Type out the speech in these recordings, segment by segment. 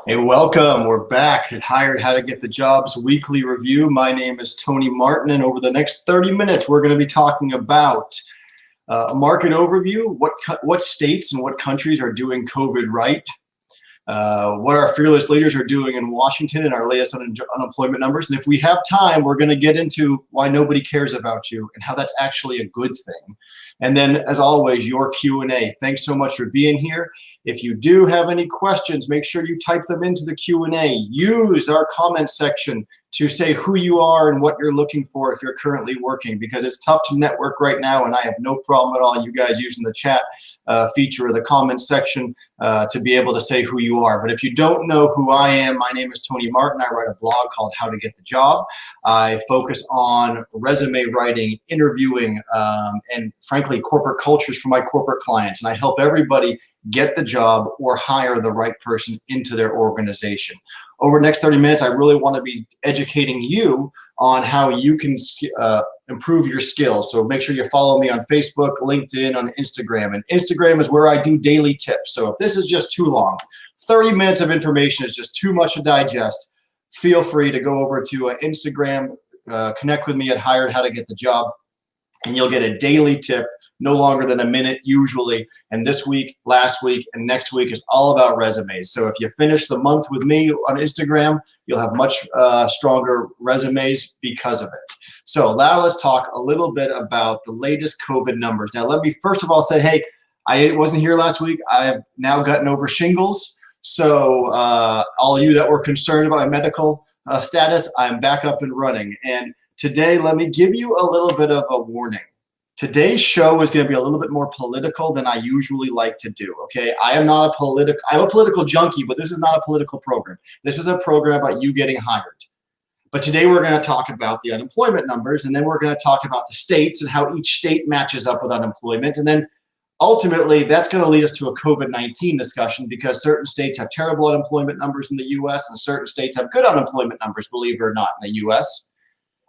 Hey, welcome. We're back at Hired How to Get the Jobs Weekly Review. My name is Tony Martin, and over the next 30 minutes, we're going to be talking about a market overview, what states and what countries are doing COVID right, what our fearless leaders are doing in Washington and our latest unemployment numbers. And if we have time, we're going to get into why nobody cares about you and how that's actually a good thing. And then, as always, your Q&A. Thanks so much for being here. If you do have any questions, make sure you type them into the Q&A. Use our comment section to say who you are and what you're looking for if you're currently working, because it's tough to network right now, and I have no problem at all you guys using the chat feature or the comment section to be able to say who you are. But if you don't know who I am, my name is Tony Martin. I write a blog called How to Get the Job. I focus on resume writing, interviewing, and frankly, corporate cultures for my corporate clients. And I help everybody get the job or hire the right person into their organization. Over the next 30 minutes, I really want to be educating you on how you can improve your skills. So make sure you follow me on Facebook, LinkedIn, on Instagram. And Instagram is where I do daily tips. So if this is just too long, 30 minutes of information is just too much to digest, feel free to go over to Instagram, connect with me at Hired How to Get the Job, and you'll get a daily tip, no longer than a minute usually. And this week, last week, and next week is all about resumes. So if you finish the month with me on Instagram, you'll have much stronger resumes because of it. So now let's talk a little bit about the latest COVID numbers. Now, let me first of all say, hey, I wasn't here last week. I've now gotten over shingles. So all you that were concerned about my medical status, I'm back up and running. And today, let me give you a little bit of a warning. Today's show is going to be a little bit more political than I usually like to do, okay? I'm a political junkie, but this is not a political program. This is a program about you getting hired. But today we're going to talk about the unemployment numbers, and then we're going to talk about the states and how each state matches up with unemployment. And then ultimately, that's going to lead us to a COVID-19 discussion, because certain states have terrible unemployment numbers in the US and certain states have good unemployment numbers, believe it or not, in the US.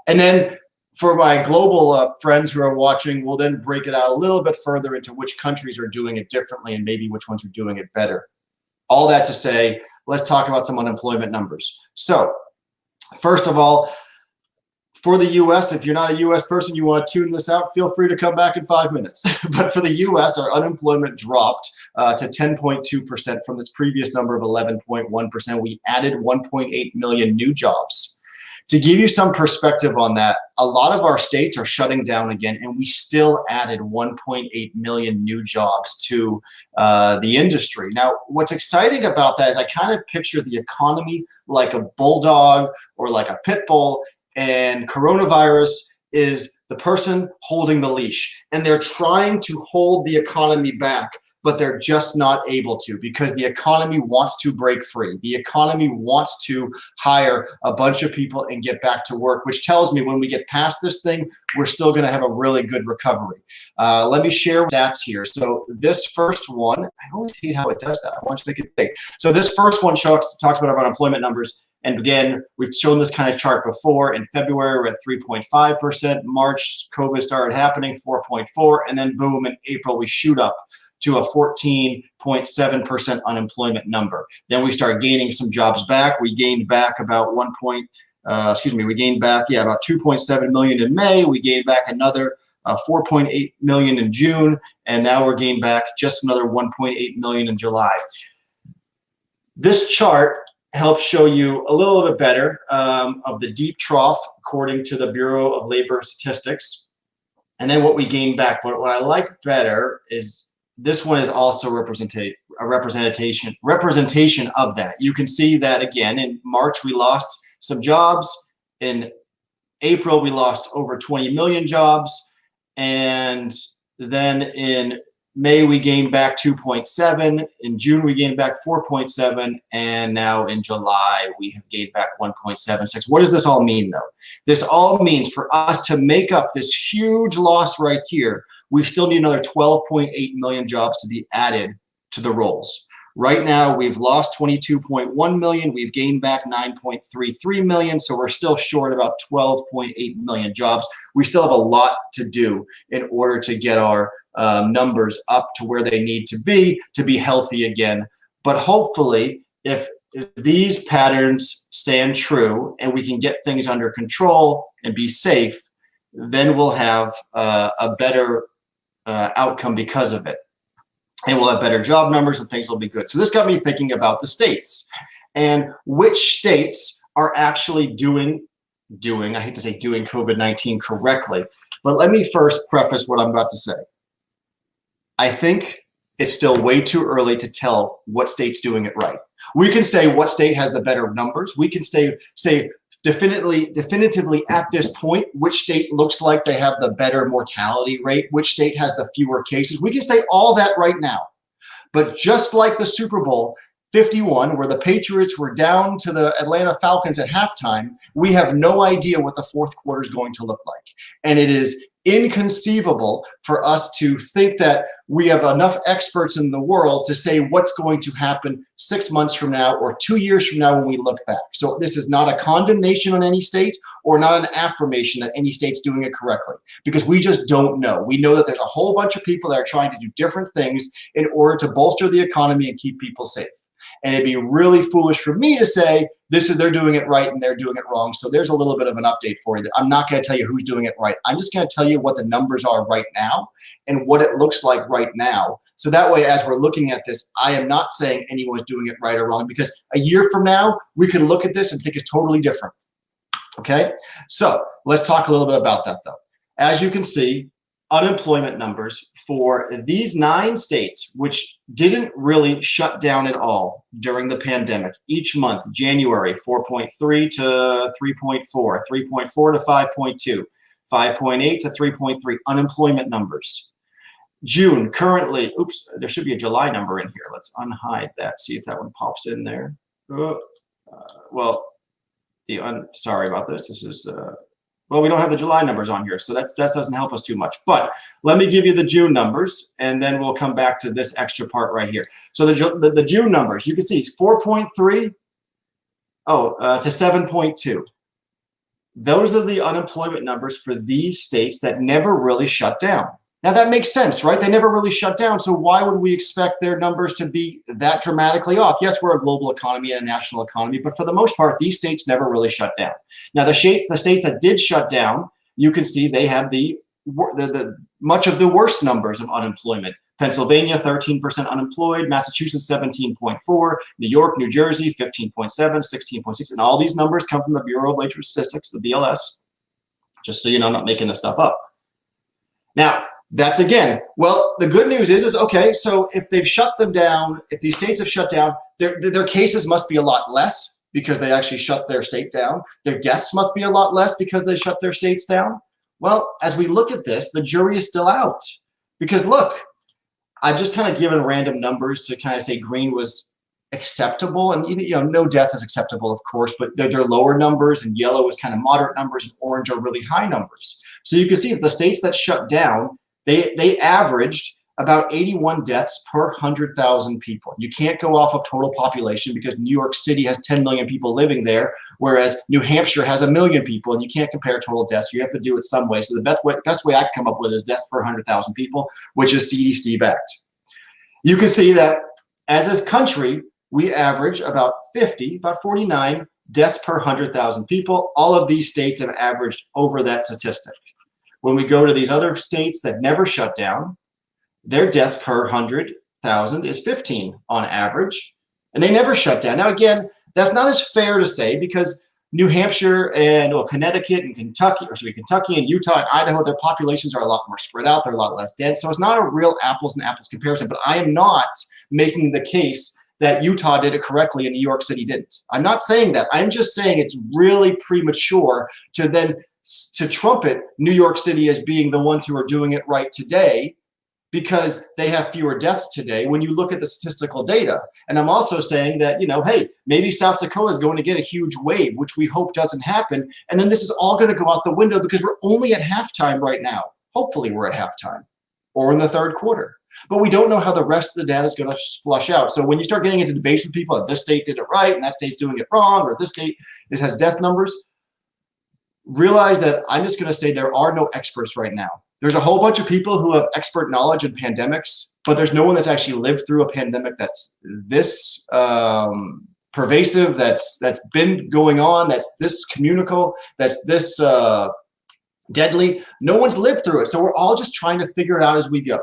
And then for my global friends who are watching, we'll then break it out a little bit further into which countries are doing it differently and maybe which ones are doing it better. All that to say, let's talk about some unemployment numbers. So first of all, for the US, if you're not a US person, you want to tune this out, feel free to come back in 5 minutes. But for the US, our unemployment dropped to 10.2% from this previous number of 11.1%. We added 1.8 million new jobs. To give you some perspective on that, a lot of our states are shutting down again, and we still added 1.8 million new jobs to the industry. Now, what's exciting about that is I kind of picture the economy like a bulldog or like a pit bull, and coronavirus is the person holding the leash, and they're trying to hold the economy back, but they're just not able to, because the economy wants to break free. The economy wants to hire a bunch of people and get back to work, which tells me when we get past this thing, we're still going to have a really good recovery. Let me share stats here. So this first one, I always hate how it does that. I want to make it big. So this first one talks about our unemployment numbers. And again, we've shown this kind of chart before. In February, we're at 3.5%. March, COVID started happening, 4.4%. And then boom, in April, we shoot up to a 14.7% unemployment number. Then we start gaining some jobs back. We gained back about about 2.7 million in May. We gained back another 4.8 million in June, and now we're gaining back just another 1.8 million in July. This chart helps show you a little bit better of the deep trough according to the Bureau of Labor Statistics, and then what we gained back. But what I like better is this one is also a representation of that. You can see that again in March we lost some jobs. In April we lost over 20 million jobs, and then in May we gained back 2.7. In June we gained back 4.7, and now in July we have gained back 1.76. What does this all mean, though? This all means for us to make up this huge loss right here, we still need another 12.8 million jobs to be added to the rolls. Right now, we've lost 22.1 million. We've gained back 9.33 million. So we're still short about 12.8 million jobs. We still have a lot to do in order to get our numbers up to where they need to be healthy again. But hopefully, if these patterns stand true and we can get things under control and be safe, then we'll have a better outcome because of it. And we'll have better job numbers and things will be good. So this got me thinking about the states and which states are actually doing I hate to say doing COVID-19 correctly, but let me first preface what I'm about to say. I think it's still way too early to tell what state's doing it right. We can say what state has the better numbers. We can say definitively at this point, which state looks like they have the better mortality rate, which state has the fewer cases. We can say all that right now. But just like the Super Bowl 51, where the Patriots were down to the Atlanta Falcons at halftime, we have no idea what the fourth quarter is going to look like. And it is inconceivable for us to think that we have enough experts in the world to say what's going to happen 6 months from now or 2 years from now when we look back. So this is not a condemnation on any state or not an affirmation that any state's doing it correctly, because we just don't know. We know that there's a whole bunch of people that are trying to do different things in order to bolster the economy and keep people safe. And it'd be really foolish for me to say they're doing it right and they're doing it wrong. So there's a little bit of an update for you. I'm not going to tell you who's doing it right. I'm just going to tell you what the numbers are right now and what it looks like right now. So that way, as we're looking at this, I am not saying anyone's doing it right or wrong, because a year from now, we can look at this and think it's totally different. Okay, so let's talk a little bit about that though. As you can see, unemployment numbers for these 9 states, which didn't really shut down at all during the pandemic. Each month, January, 4.3 to 3.4, 3.4 to 5.2, 5.8 to 3.3 unemployment numbers. June, currently, oops, there should be a July number in here. Let's unhide that, see if that one pops in there. Well, sorry about this. This is, well, we don't have the July numbers on here, so that doesn't help us too much. But let me give you the June numbers, and then we'll come back to this extra part right here. So the June numbers, you can see 4.3 to 7.2. Those are the unemployment numbers for these states that never really shut down. Now that makes sense, right? They never really shut down. So why would we expect their numbers to be that dramatically off? Yes, we're a global economy and a national economy, but for the most part, these states never really shut down. Now the states that did shut down, you can see they have the much of the worst numbers of unemployment. Pennsylvania, 13% unemployed, Massachusetts, 17.4, New York, New Jersey, 15.7, 16.6, and all these numbers come from the Bureau of Labor Statistics, the BLS, just so you know, I'm not making this stuff up. Now, that's again, well, the good news is okay, so if they've shut them down, if these states have shut down, their cases must be a lot less because they actually shut their state down. Their deaths must be a lot less because they shut their states down. Well, as we look at this, the jury is still out. Because look, I've just kind of given random numbers to kind of say green was acceptable, and you know, no death is acceptable, of course, but they're lower numbers, and yellow is kind of moderate numbers, and orange are really high numbers. So you can see that the states that shut down, they averaged about 81 deaths per 100,000 people. You can't go off of total population because New York City has 10 million people living there, whereas New Hampshire has 1 million people, and you can't compare total deaths. You have to do it some way. So the best way I can come up with is deaths per 100,000 people, which is CDC backed. You can see that as a country, we average about 49 deaths per 100,000 people. All of these states have averaged over that statistic. When we go to these other states that never shut down, their deaths per 100,000 is 15 on average, and they never shut down. Now, again, that's not as fair to say because New Hampshire and Connecticut and Kentucky and Utah and Idaho, their populations are a lot more spread out. They're a lot less dense. So it's not a real apples and apples comparison, but I am not making the case that Utah did it correctly and New York City didn't. I'm not saying that. I'm just saying it's really premature to trumpet New York City as being the ones who are doing it right today because they have fewer deaths today when you look at the statistical data. And I'm also saying that, you know, hey, maybe South Dakota is going to get a huge wave, which we hope doesn't happen. And then this is all going to go out the window because we're only at halftime right now. Hopefully we're at halftime or in the third quarter. But we don't know how the rest of the data is going to flush out. So when you start getting into debates with people that this state did it right and that state's doing it wrong, or this state has death numbers, realize that I'm just going to say there are no experts right now. There's a whole bunch of people who have expert knowledge in pandemics, but there's no one that's actually lived through a pandemic that's this pervasive, that's been going on, that's this communicable, that's this deadly. No one's lived through it. So we're all just trying to figure it out as we go.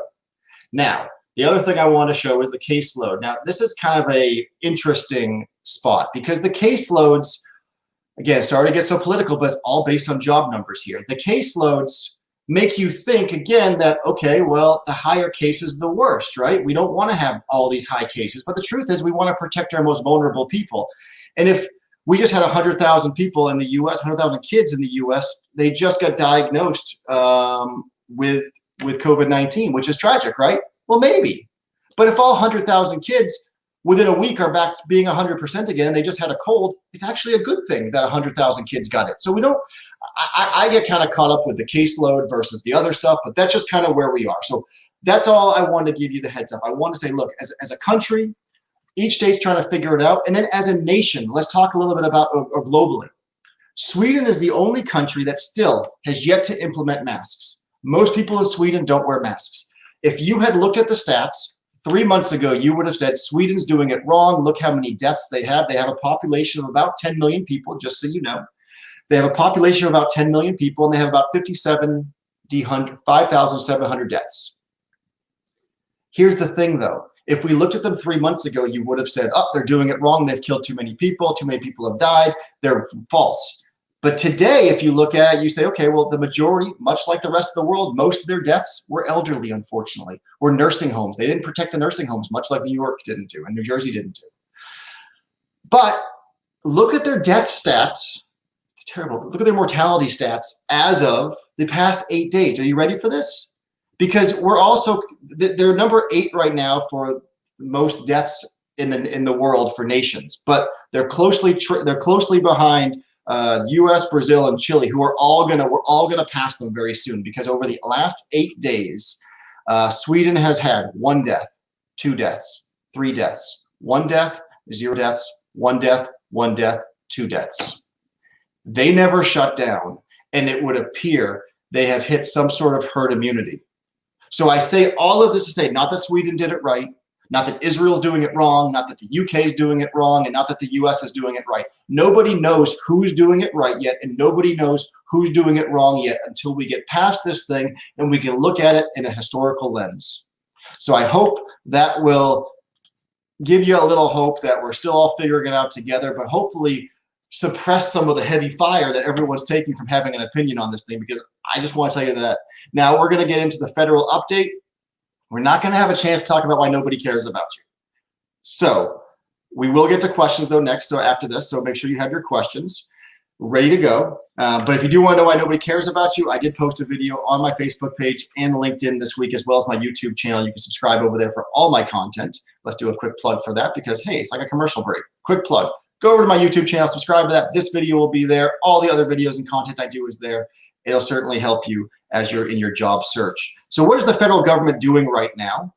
Now, the other thing I want to show is the caseload. Now, this is kind of a interesting spot because the caseloads, again, sorry to get so political, but it's all based on job numbers here. The caseloads make you think, again, that, okay, well, the higher cases, the worst, right? We don't want to have all these high cases, but the truth is we want to protect our most vulnerable people. And if we just had 100,000 people in the US, 100,000 kids in the US, they just got diagnosed with COVID-19, which is tragic, right? Well, maybe. But if all 100,000 kids within a week are back to being 100% again, and they just had a cold, it's actually a good thing that 100,000 kids got it. So we don't, I get kind of caught up with the caseload versus the other stuff, but that's just kind of where we are. So that's all I wanted to give you the heads up. I want to say, look, as a country, each state's trying to figure it out. And then as a nation, let's talk a little bit about, or globally. Sweden is the only country that still has yet to implement masks. Most people in Sweden don't wear masks. If you had looked at the stats 3 months ago, you would have said Sweden's doing it wrong. Look how many deaths they have. They have a population of about 10 million people, just so you know. They have a population of about 10 million people, and they have about 5,700 deaths. Here's the thing, though. If we looked at them 3 months ago, you would have said, oh, they're doing it wrong. They've killed too many people have died. They're false. But today, if you look at it, you say, okay, well, the majority, much like the rest of the world, most of their deaths were elderly, unfortunately, or nursing homes. They didn't protect the nursing homes, much like New York didn't do and New Jersey didn't do. But look at their death stats. It's terrible. Look at their mortality stats as of the past 8 days. Are you ready for this? Because we're also, they're number 8 right now for most deaths in the world for nations, but they're closely behind US, Brazil, and Chile, who are we're all gonna pass them very soon, because over the last 8 days, Sweden has had 1 death, 2 deaths, 3 deaths, 1 death, 0 deaths, 1 death, 1 death, 2 deaths. They never shut down, and it would appear they have hit some sort of herd immunity. So I say all of this to say, not that Sweden did it right, not that Israel's doing it wrong, not that the UK is doing it wrong, and not that the US is doing it right. Nobody knows who's doing it right yet, and nobody knows who's doing it wrong yet until we get past this thing and we can look at it in a historical lens. So I hope that will give you a little hope that we're still all figuring it out together, but hopefully suppress some of the heavy fire that everyone's taking from having an opinion on this thing, because I just want to tell you that. Now we're going to get into the federal update. We're not going to have a chance to talk about why nobody cares about you. So we will get to questions though next. So after this, so make sure you have your questions ready to go. But if you do want to know why nobody cares about you, I did post a video on my Facebook page and LinkedIn this week, as well as my YouTube channel. You can subscribe over there for all my content. Let's do a quick plug for that, because hey, it's like a commercial break. Quick plug. Go over to my YouTube channel, subscribe to that. This video will be there. All the other videos and content I do is there. It'll certainly help you as you're in your job search. So what is the federal government doing right now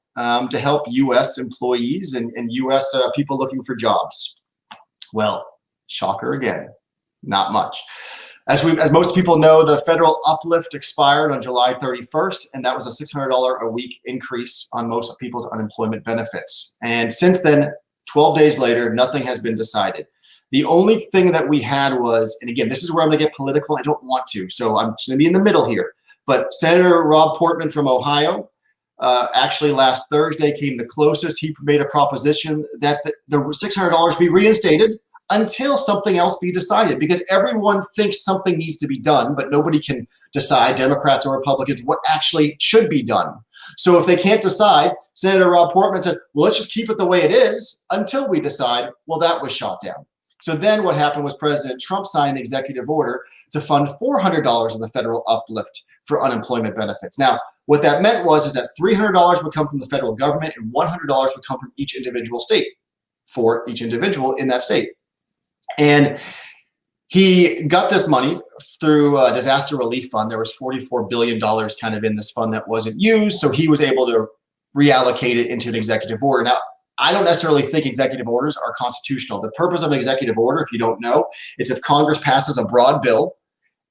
to help U.S. employees and U.S. People looking for jobs? Well, shocker again, not much. As most people know, the federal uplift expired on July 31st, and that was a $600 a week increase on most people's unemployment benefits. And since then, 12 days later, nothing has been decided. The only thing that we had was, and again, this is where I'm going to get political. I don't want to, so I'm going to be in the middle here. But Senator Rob Portman from Ohio, actually last Thursday came the closest. He made a proposition that the $600 be reinstated until something else be decided, because everyone thinks something needs to be done, but nobody can decide, Democrats or Republicans, what actually should be done. So if they can't decide, Senator Rob Portman said, well, let's just keep it the way it is until we decide. Well, that was shot down. So then what happened was President Trump signed an executive order to fund $400 of the federal uplift for unemployment benefits. Now, what that meant is that $300 would come from the federal government and $100 would come from each individual state, for each individual in that state. And he got this money through a disaster relief fund. There was $44 billion kind of in this fund that wasn't used. So he was able to reallocate it into an executive order. Now, I don't necessarily think executive orders are constitutional. The purpose of an executive order, if you don't know, is if Congress passes a broad bill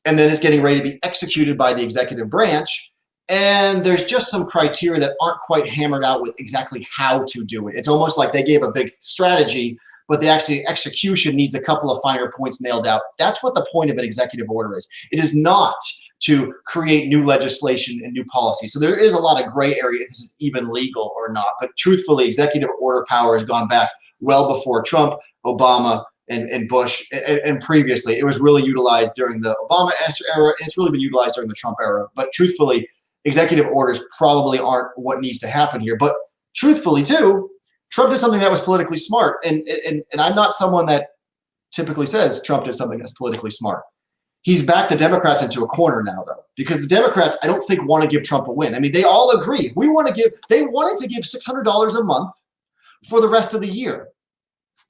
and then it's getting ready to be executed by the executive branch, and there's just some criteria that aren't quite hammered out with exactly how to do it. It's almost like they gave a big strategy, but the actually execution needs a couple of finer points nailed out. That's what the point of an executive order is. It is not to create new legislation and new policy. So there is a lot of gray area if this is even legal or not. But truthfully, executive order power has gone back well before Trump, Obama, and Bush, and previously. It was really utilized during the Obama era, and it's really been utilized during the Trump era. But truthfully, executive orders probably aren't what needs to happen here. But truthfully, too, Trump did something that was politically smart. And I'm not someone that typically says Trump did something that's politically smart. He's backed the Democrats into a corner now, though, because the Democrats, I don't think, want to give Trump a win. I mean, they all agree. They wanted to give $600 a month for the rest of the year.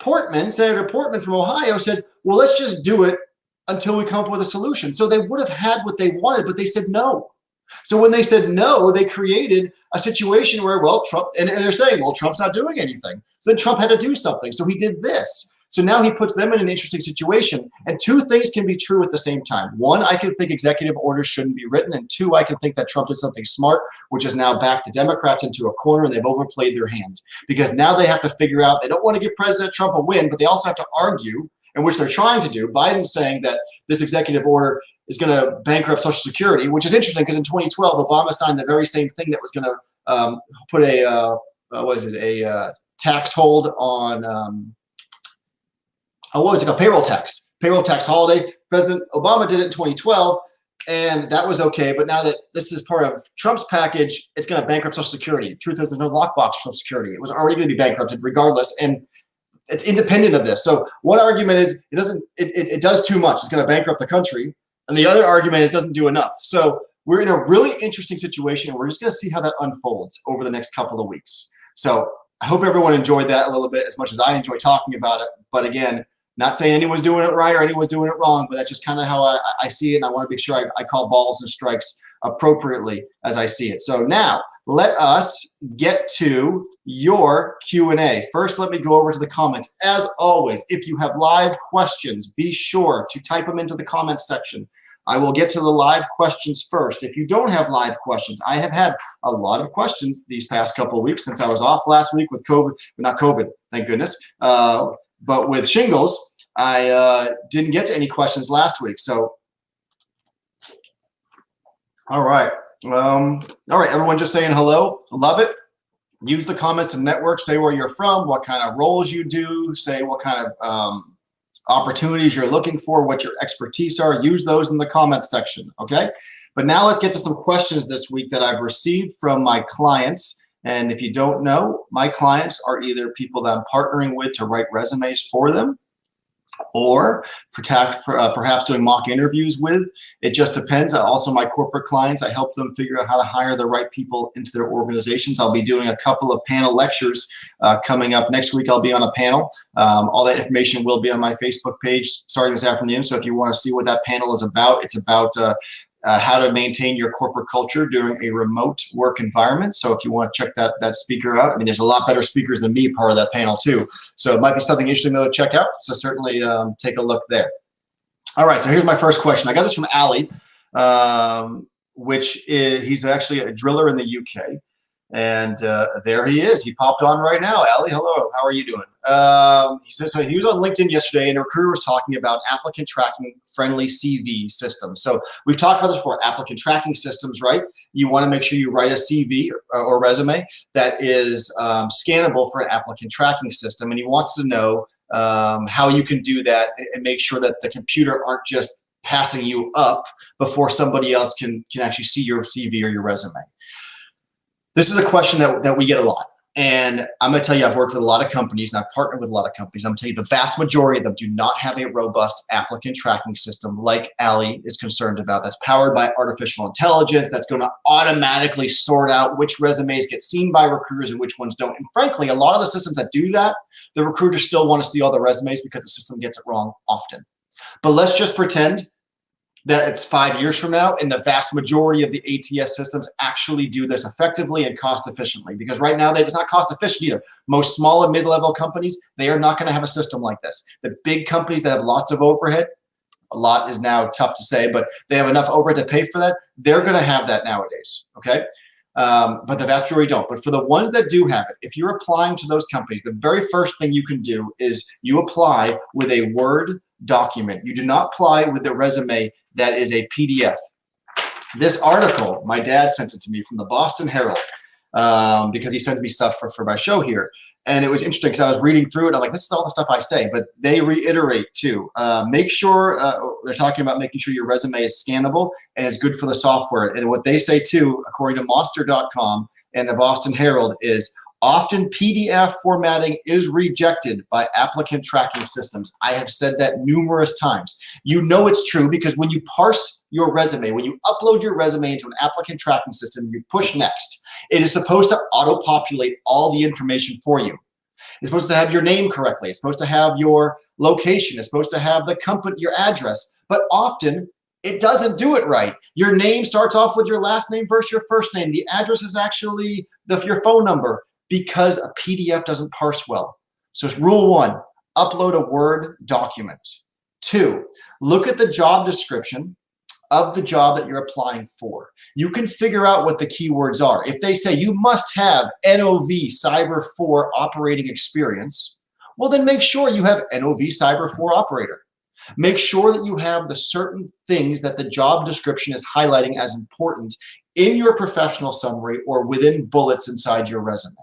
Senator Portman from Ohio said, well, let's just do it until we come up with a solution. So they would have had what they wanted, but they said no. So when they said no, they created a situation where, well, Trump, and they're saying, well, Trump's not doing anything. So then Trump had to do something. So he did this. So now he puts them in an interesting situation. And two things can be true at the same time. One, I can think executive orders shouldn't be written. And two, I can think that Trump did something smart, which has now backed the Democrats into a corner, and they've overplayed their hand. Because now they have to figure out, they don't want to give President Trump a win, but they also have to argue, and which they're trying to do. Biden's saying that this executive order is going to bankrupt Social Security, which is interesting because in 2012, Obama signed the very same thing that was going to put a tax hold on a payroll tax holiday. President Obama did it in 2012, and that was okay. But now that this is part of Trump's package, it's going to bankrupt Social Security. Truth is, there's no lockbox for Social Security. It was already going to be bankrupted regardless, and it's independent of this. So one argument is it does too much. It's going to bankrupt the country, and the other argument is it doesn't do enough. So we're in a really interesting situation. We're just going to see how that unfolds over the next couple of weeks. So I hope everyone enjoyed that a little bit as much as I enjoy talking about it. But again, not saying anyone's doing it right or anyone's doing it wrong, but that's just kind of how I see it. And I want to make sure I call balls and strikes appropriately as I see it. So now let us get to your Q&A. First, let me go over to the comments. As always, if you have live questions, be sure to type them into the comments section. I will get to the live questions first. If you don't have live questions, I have had a lot of questions these past couple of weeks since I was off last week with COVID, not COVID, thank goodness. But with shingles, I didn't get to any questions last week. So, all right. Everyone just saying hello. Love it. Use the comments and network. Say where you're from, what kind of roles you do, say what kind of opportunities you're looking for, what your expertise are. Use those in the comments section, okay? But now let's get to some questions this week that I've received from my clients. And if you don't know, my clients are either people that I'm partnering with to write resumes for them, or perhaps doing mock interviews with. It just depends. Also, my corporate clients, I help them figure out how to hire the right people into their organizations. I'll be doing a couple of panel lectures coming up next week. I'll be on a panel. All that information will be on my Facebook page starting this afternoon. So if you want to see what that panel is about, it's about how to maintain your corporate culture during a remote work environment. So if you want to check that speaker out, I mean, there's a lot better speakers than me part of that panel too. So it might be something interesting though to check out. So certainly take a look there. All right, so here's my first question. I got this from Ali, he's actually a driller in the UK. And there he is. He popped on right now. Ali, hello. How are you doing? He says, so he was on LinkedIn yesterday, and a recruiter was talking about applicant tracking friendly CV systems. So we've talked about this before, applicant tracking systems, right? You want to make sure you write a CV or resume that is scannable for an applicant tracking system. And he wants to know how you can do that and make sure that the computer aren't just passing you up before somebody else can actually see your CV or your resume. This is a question that we get a lot. And I'm going to tell you, I've worked with a lot of companies and I've partnered with a lot of companies. I'm going to tell you the vast majority of them do not have a robust applicant tracking system like Ali is concerned about. That's powered by artificial intelligence. That's going to automatically sort out which resumes get seen by recruiters and which ones don't. And frankly, a lot of the systems that do that, the recruiters still want to see all the resumes because the system gets it wrong often. But let's just pretend that it's 5 years from now and the vast majority of the ATS systems actually do this effectively and cost efficiently, because right now it's not cost efficient either. Most small and mid-level companies, they are not going to have a system like this. The big companies that have lots of overhead, a lot is now tough to say, but they have enough overhead to pay for that, they're going to have that nowadays, okay? but the vast majority don't. But for the ones that do have it, if you're applying to those companies, the very first thing you can do is you apply with a Word document. You do not apply with a resume that is a PDF. This article, my dad sent it to me from the Boston Herald, because he sends me stuff for my show here. And it was interesting because I was reading through it. I'm like, this is all the stuff I say, but they reiterate too. Make sure, they're talking about making sure your resume is scannable and it's good for the software. And what they say too, according to monster.com and the Boston Herald, is often PDF formatting is rejected by applicant tracking systems. I have said that numerous times. You know it's true because when you parse your resume, when you upload your resume into an applicant tracking system, you push next. It is supposed to auto-populate all the information for you. It's supposed to have your name correctly. It's supposed to have your location. It's supposed to have the company, your address. But often, it doesn't do it right. Your name starts off with your last name versus your first name. The address is actually your phone number because a PDF doesn't parse well. So it's rule one, upload a Word document. 2, look at the job description of the job that you're applying for. You can figure out what the keywords are. If they say you must have NOV Cyber 4 operating experience, well then make sure you have NOV Cyber 4 operator. Make sure that you have the certain things that the job description is highlighting as important in your professional summary or within bullets inside your resume.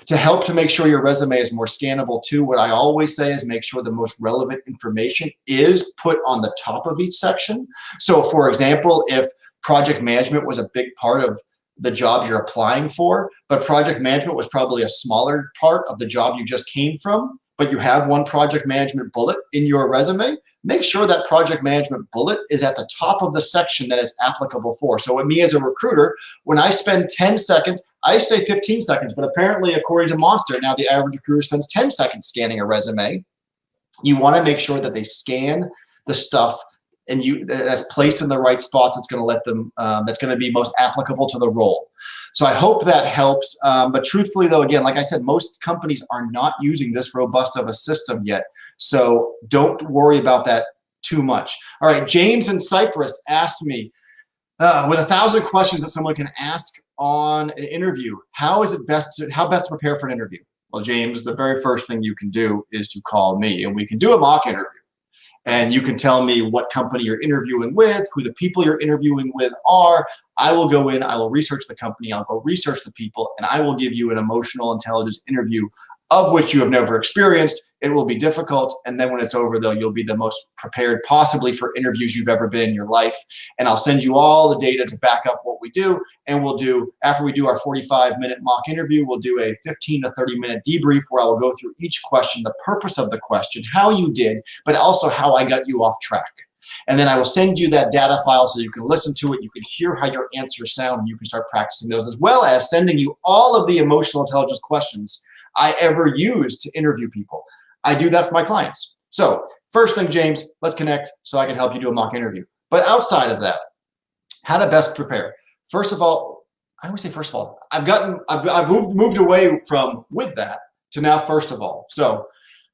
To help to make sure your resume is more scannable too, what I always say is make sure the most relevant information is put on the top of each section. So for example, if project management was a big part of the job you're applying for, but project management was probably a smaller part of the job you just came from, but you have one project management bullet in your resume, make sure that project management bullet is at the top of the section that is applicable for. So with me as a recruiter, when I spend 10 seconds, I say 15 seconds, but apparently according to Monster, now the average recruiter spends 10 seconds scanning a resume. You want to make sure that they scan the stuff and that's placed in the right spots. It's going to let them, that's going to be most applicable to the role. So I hope that helps. But truthfully though, again, like I said, most companies are not using this robust of a system yet. So don't worry about that too much. All right, James in Cyprus asked me, with 1,000 questions that someone can ask on an interview, how best to prepare for an interview? Well, James, the very first thing you can do is to call me and we can do a mock interview. And you can tell me what company you're interviewing with, who the people you're interviewing with are. I will go in, I will research the company, I'll go research the people, and I will give you an emotional intelligence interview of which you have never experienced. It will be difficult, and then when it's over though, you'll be the most prepared possibly for interviews you've ever been in your life. And I'll send you all the data to back up what we do, and we'll do, after we do our 45-minute mock interview, we'll do a 15 to 30-minute debrief where I will go through each question, the purpose of the question, how you did, but also how I got you off track. And then I will send you that data file so you can listen to it, you can hear how your answers sound, and you can start practicing those, as well as sending you all of the emotional intelligence questions I ever use to interview people. I do that for my clients. So first thing, James, let's connect so I can help you do a mock interview. But outside of that, how to best prepare. First of all, I always say first of all, I've moved away from with that to now first of all. So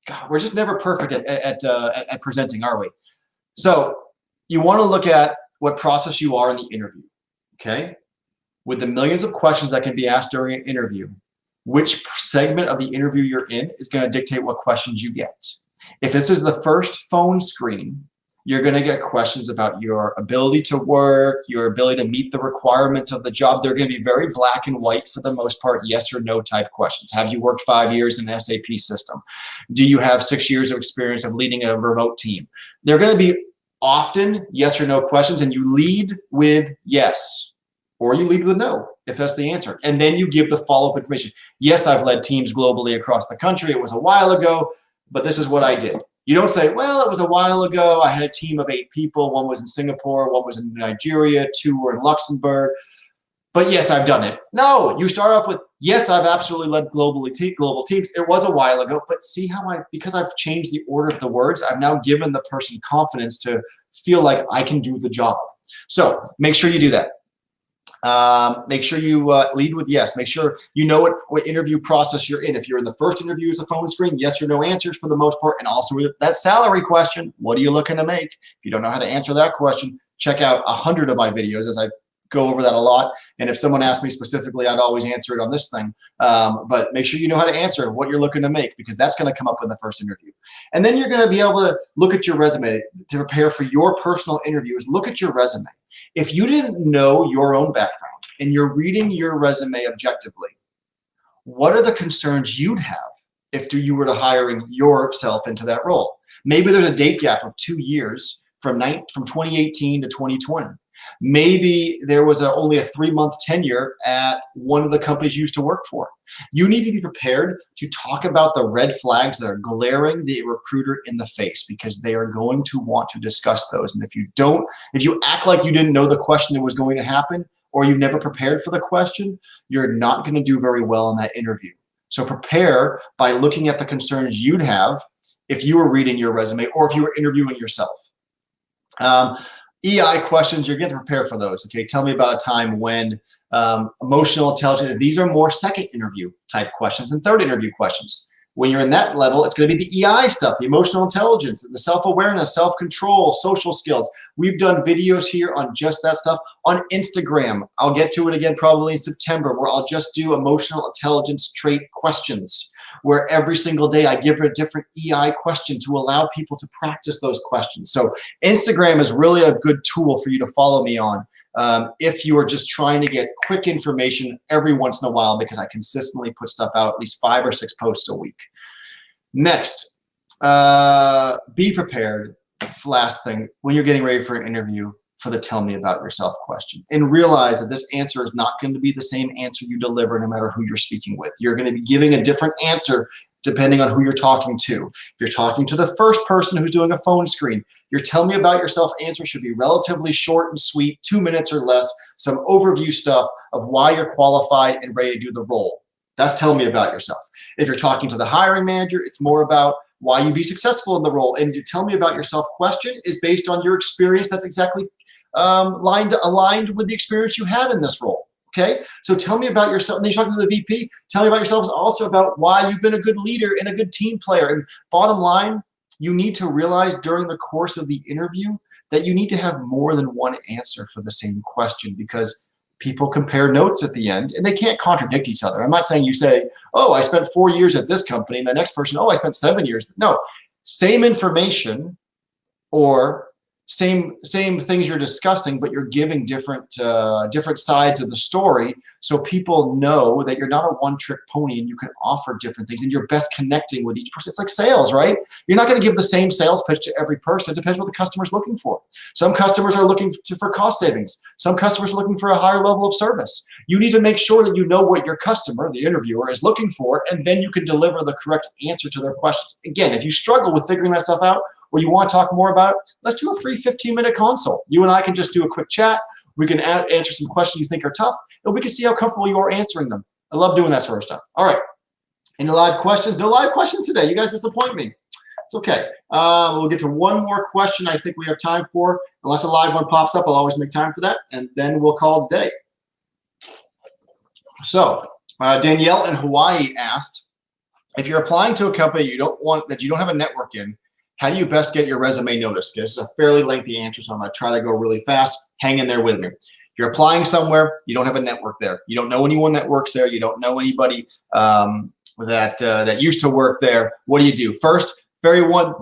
God, we're just never perfect at presenting, are we? So you want to look at what process you are in the interview, okay? With the millions of questions that can be asked during an interview, which segment of the interview you're in is going to dictate what questions you get. If this is the first phone screen, you're going to get questions about your ability to work, your ability to meet the requirements of the job. They're going to be very black and white for the most part, yes or no type questions. Have you worked 5 years in an SAP system? Do you have 6 years of experience of leading a remote team? They're going to be often yes or no questions, and you lead with yes. Or you lead with no, if that's the answer. And then you give the follow-up information. Yes, I've led teams globally across the country. It was a while ago, but this is what I did. You don't say, well, it was a while ago. I had a team of 8 people. 1 was in Singapore, 1 was in Nigeria, 2 were in Luxembourg. But yes, I've done it. No, you start off with, yes, I've absolutely led global teams. It was a while ago, but see how because I've changed the order of the words, I've now given the person confidence to feel like I can do the job. So make sure you do that. Make sure you lead with yes. Make sure you know what interview process you're in. If you're in the first interview as a phone screen, yes or no answers for the most part. And also that salary question, what are you looking to make? If you don't know how to answer that question, check out 100 of my videos as I go over that a lot. And if someone asked me specifically, I'd always answer it on this thing. But make sure you know how to answer what you're looking to make, because that's going to come up in the first interview. And then you're going to be able to look at your resume to prepare for your personal interviews. Look at your resume. If you didn't know your own background and you're reading your resume objectively, what are the concerns you'd have if you were to hiring yourself into that role? Maybe there's a date gap of 2 years from 2018 to 2020. Maybe there was only a 3-month tenure at one of the companies you used to work for. You need to be prepared to talk about the red flags that are glaring the recruiter in the face, because they are going to want to discuss those. And if you act like you didn't know the question that was going to happen, or you never prepared for the question, you're not going to do very well in that interview. So prepare by looking at the concerns you'd have if you were reading your resume or if you were interviewing yourself. EI questions, you're getting to prepare for those. Okay, tell me about a time when emotional intelligence, these are more second interview type questions and third interview questions. When you're in that level, it's going to be the EI stuff, the emotional intelligence, the self-awareness, self-control, social skills. We've done videos here on just that stuff on Instagram. I'll get to it again probably in September, where I'll just do emotional intelligence trait questions, where every single day I give it a different EI question to allow people to practice those questions. So Instagram is really a good tool for you to follow me on if you are just trying to get quick information every once in a while, because I consistently put stuff out, at least 5 or 6 posts a week. Next, be prepared. Last thing, when you're getting ready for an interview, for the tell me about yourself question, and realize that this answer is not going to be the same answer you deliver no matter who you're speaking with. You're going to be giving a different answer depending on who you're talking to. If you're talking to the first person who's doing a phone screen, your tell me about yourself answer should be relatively short and sweet, 2 minutes or less, some overview stuff of why you're qualified and ready to do the role. That's tell me about yourself. If you're talking to the hiring manager, it's more about why you be successful in the role. And your tell me about yourself question is based on your experience. That's exactly aligned with the experience you had in this role. Okay, so tell me about yourself. And then you're talking to the VP, tell me about yourself is also about why you've been a good leader and a good team player. And bottom line, you need to realize during the course of the interview that you need to have more than one answer for the same question, because people compare notes at the end and they can't contradict each other. I'm not saying you say, oh, I spent 4 years at this company, and the next person, oh, I spent 7 years. No, same information or same things you're discussing, but you're giving different sides of the story, so people know that you're not a one-trick pony and you can offer different things and you're best connecting with each person. It's like sales, right? You're not going to give the same sales pitch to every person. It depends what the customer's looking for. Some customers are looking for cost savings. Some customers are looking for a higher level of service. You need to make sure that you know what your customer, the interviewer, is looking for, and then you can deliver the correct answer to their questions. Again, if you struggle with figuring that stuff out, or you want to talk more about it, let's do a free 15-minute consult. You and I can just do a quick chat. We can answer some questions you think are tough, and we can see how comfortable you are answering them. I love doing that sort of stuff. All right. Any live questions? No live questions today. You guys disappoint me. It's okay. We'll get to one more question I think we have time for. Unless a live one pops up, I'll always make time for that, and then we'll call it a day. So Danielle in Hawaii asked, if you're applying to a company you don't have a network in, how do you best get your resume noticed? This is a fairly lengthy answer, so I'm going to try to go really fast. Hang in there with me. You're applying somewhere, you don't have a network there. You don't know anyone that works there. You don't know anybody that used to work there. What do you do? First,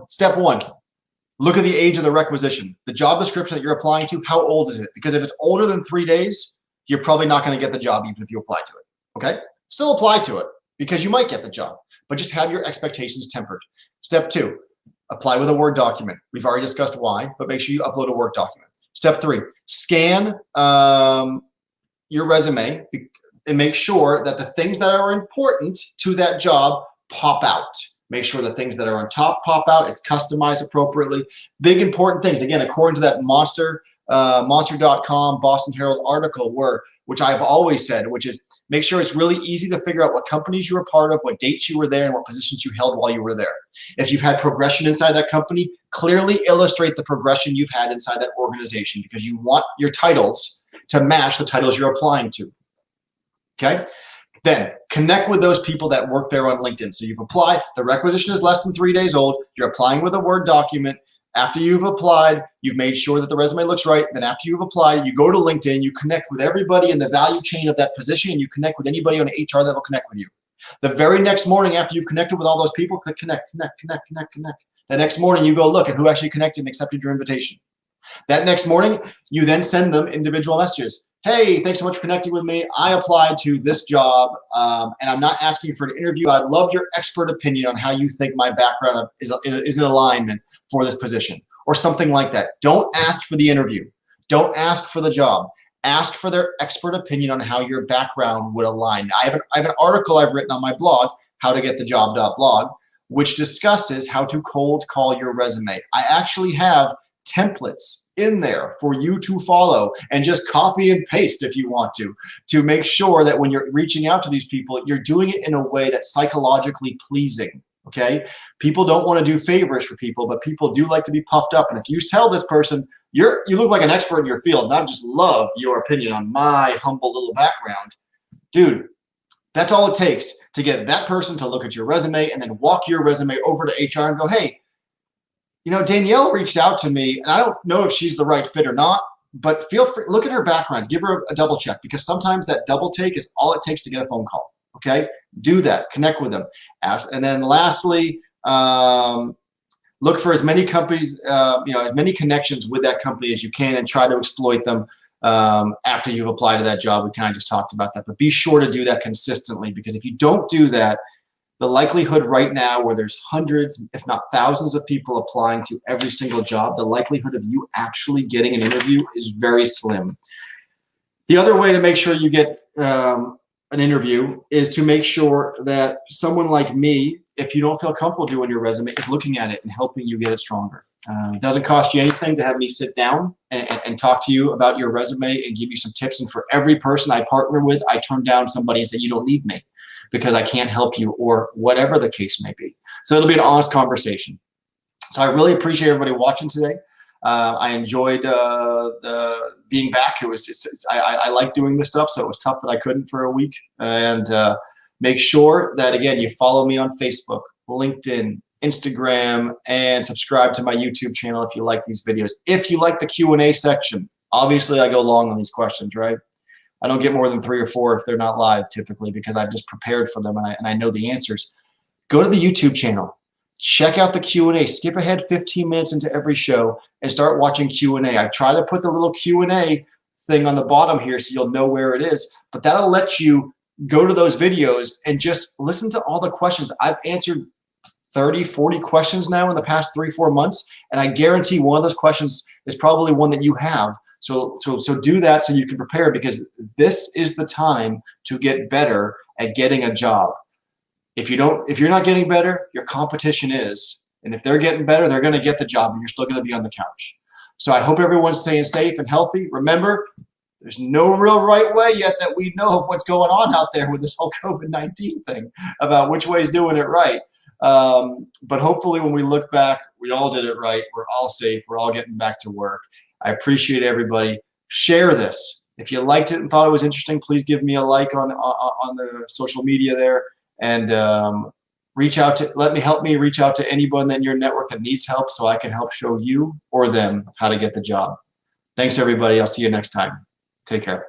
step one, look at the age of the requisition. The job description that you're applying to, how old is it? Because if it's older than 3 days, you're probably not going to get the job even if you apply to it. Okay? Still apply to it because you might get the job, but just have your expectations tempered. Step 2. Apply with a Word document. We've already discussed why, but make sure you upload a Word document. Step 3, scan your resume and make sure that the things that are important to that job pop out. Make sure the things that are on top pop out. It's customized appropriately. Big important things. Again, according to that monster.com Boston Herald article, which I've always said, which is make sure it's really easy to figure out what companies you were part of, what dates you were there, and what positions you held while you were there. If you've had progression inside that company, clearly illustrate the progression you've had inside that organization, because you want your titles to match the titles you're applying to. Okay? Then connect with those people that work there on LinkedIn. So you've applied, the requisition is less than 3 days old, you're applying with a Word document. After you've applied, you've made sure that the resume looks right. Then after you've applied, you go to LinkedIn, you connect with everybody in the value chain of that position, and you connect with anybody on HR that will connect with you. The very next morning after you've connected with all those people, click connect, connect, connect, connect, connect. The next morning you go look at who actually connected and accepted your invitation. That next morning, you then send them individual messages. Hey, thanks so much for connecting with me. I applied to this job, and I'm not asking for an interview. I'd love your expert opinion on how you think my background is in alignment for this position, or something like that. Don't ask for the interview. Don't ask for the job. Ask for their expert opinion on how your background would align. I have an article I've written on my blog, howtogetthejob.blog, which discusses how to cold call your resume. I actually have templates in there for you to follow and just copy and paste if you want to make sure that when you're reaching out to these people, you're doing it in a way that's psychologically pleasing. Okay, people don't want to do favors for people, but people do like to be puffed up. And if you tell this person you look like an expert in your field, and I just love your opinion on my humble little background, dude, that's all it takes to get that person to look at your resume and then walk your resume over to HR and go, hey, you know, Danielle reached out to me, and I don't know if she's the right fit or not, but feel free, look at her background, give her a double check, because sometimes that double take is all it takes to get a phone call. Okay, do that, connect with them. And then lastly, look for as many companies, as many connections with that company as you can, and try to exploit them after you've applied to that job. We kind of just talked about that, but be sure to do that consistently, because if you don't do that, the likelihood right now, where there's hundreds, if not thousands of people applying to every single job, the likelihood of you actually getting an interview is very slim. The other way to make sure you get an interview is to make sure that someone like me, if you don't feel comfortable doing your resume, is looking at it and helping you get it stronger. It doesn't cost you anything to have me sit down and talk to you about your resume and give you some tips. And for every person I partner with, I turn down somebody and say, you don't need me because I can't help you, or whatever the case may be. So it'll be an honest conversation. So I really appreciate everybody watching today. I enjoyed being back. I like doing this stuff, so it was tough that I couldn't for a week. And make sure that, again, you follow me on Facebook, LinkedIn, Instagram, and subscribe to my YouTube channel if you like these videos. If you like the Q&A section, obviously I go long on these questions, right? I don't get more than 3 or 4 if they're not live typically, because I've just prepared for them and I know the answers. Go to the YouTube channel. Check out the Q&A. Skip ahead 15 minutes into every show and start watching Q&A. I try to put the little Q&A thing on the bottom here so you'll know where it is, but that'll let you go to those videos and just listen to all the questions. I've answered 30, 40 questions now in the past 3-4 months, and I guarantee one of those questions is probably one that you have. So do that so you can prepare, because this is the time to get better at getting a job. If you're not getting better, your competition is. And if they're getting better, they're going to get the job, and you're still going to be on the couch. So I hope everyone's staying safe and healthy. Remember, there's no real right way yet that we know of what's going on out there with this whole COVID-19 thing, about which way is doing it right. But hopefully when we look back, we all did it right. We're all safe. We're all getting back to work. I appreciate everybody. Share this. If you liked it and thought it was interesting, please give me a like on the social media there, and help me reach out to anyone in your network that needs help, so I can help show you or them how to get the job. Thanks everybody. I'll see you next time. Take care.